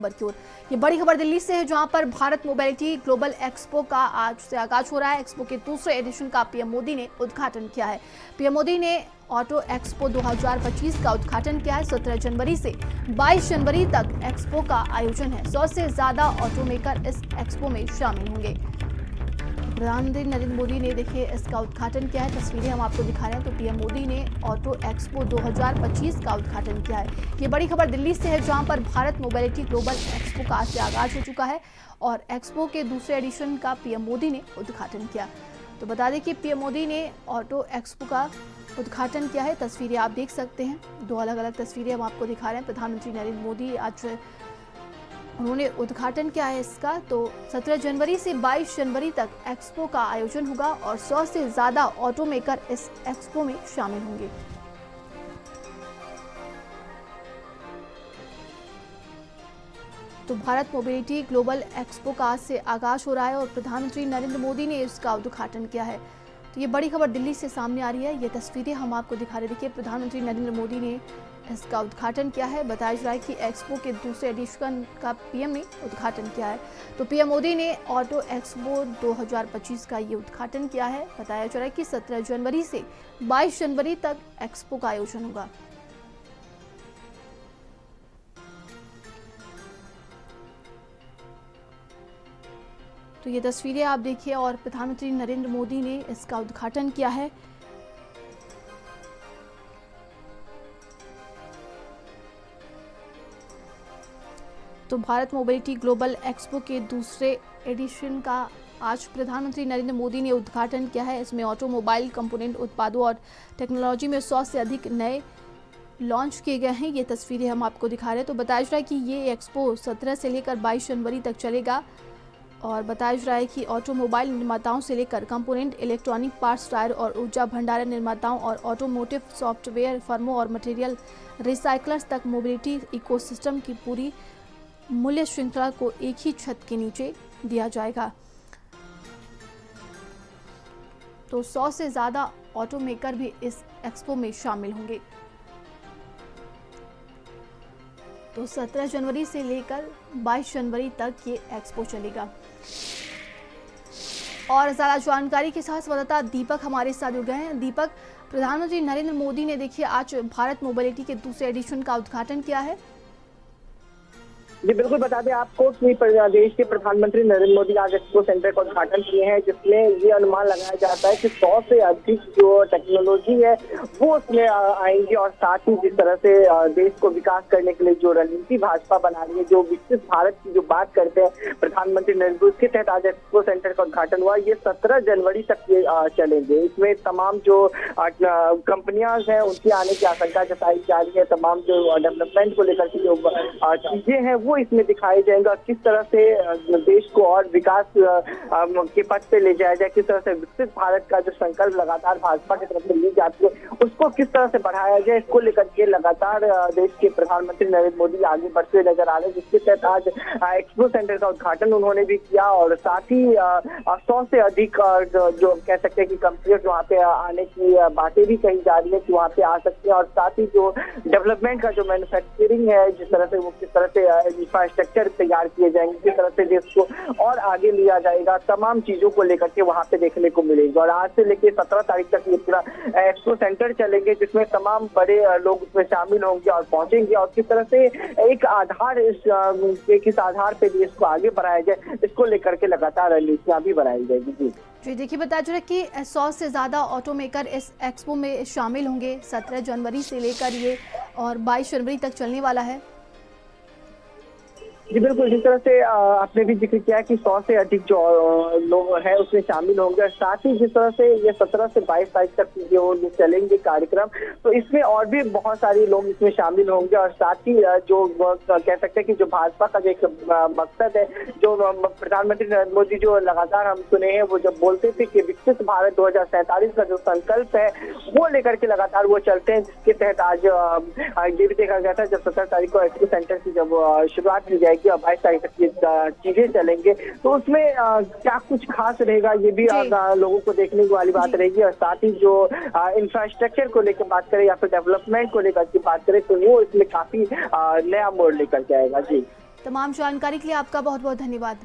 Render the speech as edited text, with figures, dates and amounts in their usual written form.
खबर की ओर। ये बड़ी खबर दिल्ली से है, जहां पर भारत मोबिलिटी ग्लोबल एक्सपो का आज से आगाज हो रहा है। एक्सपो के दूसरे एडिशन का पीएम मोदी ने उद्घाटन किया है। पीएम मोदी ने ऑटो एक्सपो 2025 का उद्घाटन किया है। 17 जनवरी से 22 जनवरी तक एक्सपो का आयोजन है। 100 से ज्यादा ऑटोमेकर इस एक्सपो में शामिल होंगे। प्रधानमंत्री नरेंद्र मोदी ने देखिए इसका उद्घाटन किया है। तस्वीरें हम आपको दिखा रहे हैं। तो पीएम मोदी ने ऑटो एक्सपो 2025 का उद्घाटन किया है। ये बड़ी खबर दिल्ली से है, जहां पर भारत मोबिलिटी ग्लोबल एक्सपो का आज से आगाज हो चुका है और एक्सपो के दूसरे एडिशन का पीएम मोदी ने उद्घाटन किया। तो बता दें कि पीएम मोदी ने ऑटो एक्सपो का उद्घाटन किया है। तस्वीरें आप देख सकते हैं। दो अलग अलग तस्वीरें हम आपको दिखा रहे हैं। प्रधानमंत्री नरेंद्र मोदी आज उन्होंने उद्घाटन किया है इसका। तो 17 जनवरी से 22 जनवरी तक एक्सपो का आयोजन होगा और 100 से ज्यादा ऑटोमेकर इस एक्सपो में शामिल होंगे। तो भारत मोबिलिटी ग्लोबल एक्सपो का आज से आगाज हो रहा है और प्रधानमंत्री नरेंद्र मोदी ने इसका उद्घाटन किया है। तो ये बड़ी खबर दिल्ली से सामने आ रही है। ये तस्वीरें हम आपको दिखा रहे। देखिए, प्रधानमंत्री नरेंद्र मोदी ने इसका उद्घाटन किया है। बताया जा रहा है कि एक्सपो के दूसरे एडिशन का पीएम ने उद्घाटन किया है। तो पीएम मोदी ने ऑटो एक्सपो 2025 का ये उद्घाटन किया है। बताया जा रहा है कि 17 जनवरी से 22 जनवरी तक एक्सपो का आयोजन होगा। तो ये तस्वीरें आप देखिए और प्रधानमंत्री नरेंद्र मोदी ने इसका उद्घाटन किया है। तो भारत मोबिलिटी ग्लोबल एक्सपो के दूसरे एडिशन का आज प्रधानमंत्री नरेंद्र मोदी ने उद्घाटन किया है। इसमें ऑटोमोबाइल कंपोनेंट उत्पादों और टेक्नोलॉजी में 100 से अधिक नए लॉन्च किए गए हैं। ये तस्वीरें हम आपको दिखा रहे हैं। तो बताया जा रहा है कि ये एक्सपो 17 से लेकर 22 जनवरी तक चलेगा और बताया जा रहा है कि ऑटोमोबाइल निर्माताओं से लेकर कंपोनेंट, इलेक्ट्रॉनिक पार्ट्स, टायर और ऊर्जा भंडारण निर्माताओं और ऑटोमोटिव सॉफ्टवेयर फर्मों और मटेरियल रिसाइकलर्स तक मोबिलिटी इकोसिस्टम की पूरी मूल्य श्रृंखला को एक ही छत के नीचे दिया जाएगा। तो 100 से ज्यादा ऑटोमेकर भी इस एक्सपो में शामिल होंगे। तो 17 जनवरी से लेकर 22 जनवरी तक ये एक्सपो चलेगा। और ज्यादा जानकारी के साथ संवाददाता दीपक हमारे साथ जुड़ गए हैं। दीपक, प्रधानमंत्री नरेंद्र मोदी ने देखिए आज भारत मोबिलिटी के दूसरे एडिशन का उद्घाटन किया है। जी बिल्कुल, बता दें आपको कि देश के प्रधानमंत्री नरेंद्र मोदी आज एक्सपो सेंटर का उद्घाटन किए हैं, जिसमें ये अनुमान लगाया जाता है कि 100 से अधिक जो टेक्नोलॉजी है वो उसमें आएंगी और साथ ही जिस तरह से देश को विकास करने के लिए जो रणनीति भाजपा बना रही है, जो विकसित भारत की जो बात करते हैं प्रधानमंत्री नरेंद्र मोदी, उसके तहत आज एक्सपो सेंटर का उद्घाटन हुआ। ये 17 जनवरी तक ये चलेंगे। इसमें तमाम जो कंपनियां हैं उनकी आने की आशंका जताई जा रही है। तमाम जो डेवलपमेंट को लेकर की जो चीजें हैं वो इसमें दिखाई जाएगा। किस तरह से देश को और विकास के पथ पे ले जाया जाए, किस तरह से विकसित भारत का जो संकल्प लगातार भाजपा की तरफ से ली जाती है उसको किस तरह से बढ़ाया जाए, इसको लेकर के लगातार देश के प्रधानमंत्री नरेंद्र मोदी आगे बढ़ते हुए नजर आ रहे हैं। जिसके तहत आज एक्सपो सेंटर का उद्घाटन उन्होंने भी किया और साथ ही 100 से अधिक जो कह सकते हैं कि कंपनियां वहाँ पे आने की बातें भी कही जा रही है कि वहाँ पे आ सकती है। और साथ ही जो डेवलपमेंट का जो मैन्युफैक्चरिंग है, जिस तरह से वो किस तरह से इंफ्रास्ट्रक्चर तैयार किए जाएंगे, किस तरह से देश को और आगे लिया जाएगा, तमाम चीजों को लेकर के वहां पे देखने को मिलेगी। और आज से लेकर 17 तारीख तक ये पूरा एक्सपो सेंटर चलेंगे, जिसमें तमाम बड़े लोग उसमें शामिल होंगे और पहुंचेंगे। और किस तरह से एक आधार किस आधार पे देश को आगे बढ़ाया जाए, इसको लेकर के लगातार रणनीतियां भी बनाई जाएगी। जी देखिए, बताया जा रहा है कि 100 से ज़्यादा ऑटोमेकर इस एक्सपो में शामिल होंगे। 17 जनवरी से लेकर ये और 22 जनवरी तक चलने वाला है। जी बिल्कुल, जिस तरह से आपने भी जिक्र किया कि 100 से अधिक जो लोग हैं उसमें शामिल होंगे। और साथ ही जिस तरह से ये 17 से 22 तारीख तक जो चलेंगे कार्यक्रम, तो इसमें और भी बहुत सारे लोग इसमें शामिल होंगे। और साथ ही जो कह सकते हैं कि जो भाजपा का जो एक मकसद है, जो प्रधानमंत्री नरेंद्र मोदी जो लगातार हम सुने हैं, वो जब बोलते थे कि विकसित भारत 2047 का जो संकल्प है वो लेकर के लगातार वो चलते हैं। जिसके तहत आज ये भी देखा गया था जब 17 तारीख को एक्सपो सेंटर की जब शुरुआत की जाएगी और 22 तारीख तक ये चीजें चलेंगे, तो उसमें क्या कुछ खास रहेगा ये भी लोगों को देखने वाली बात रहेगी। और साथ ही जो इंफ्रास्ट्रक्चर को लेकर बात करें या फिर डेवलपमेंट को लेकर की बात करें, तो वो इसमें काफी नया मोड़ लेकर के आएगा। जी तमाम जानकारी के लिए आपका बहुत बहुत धन्यवाद।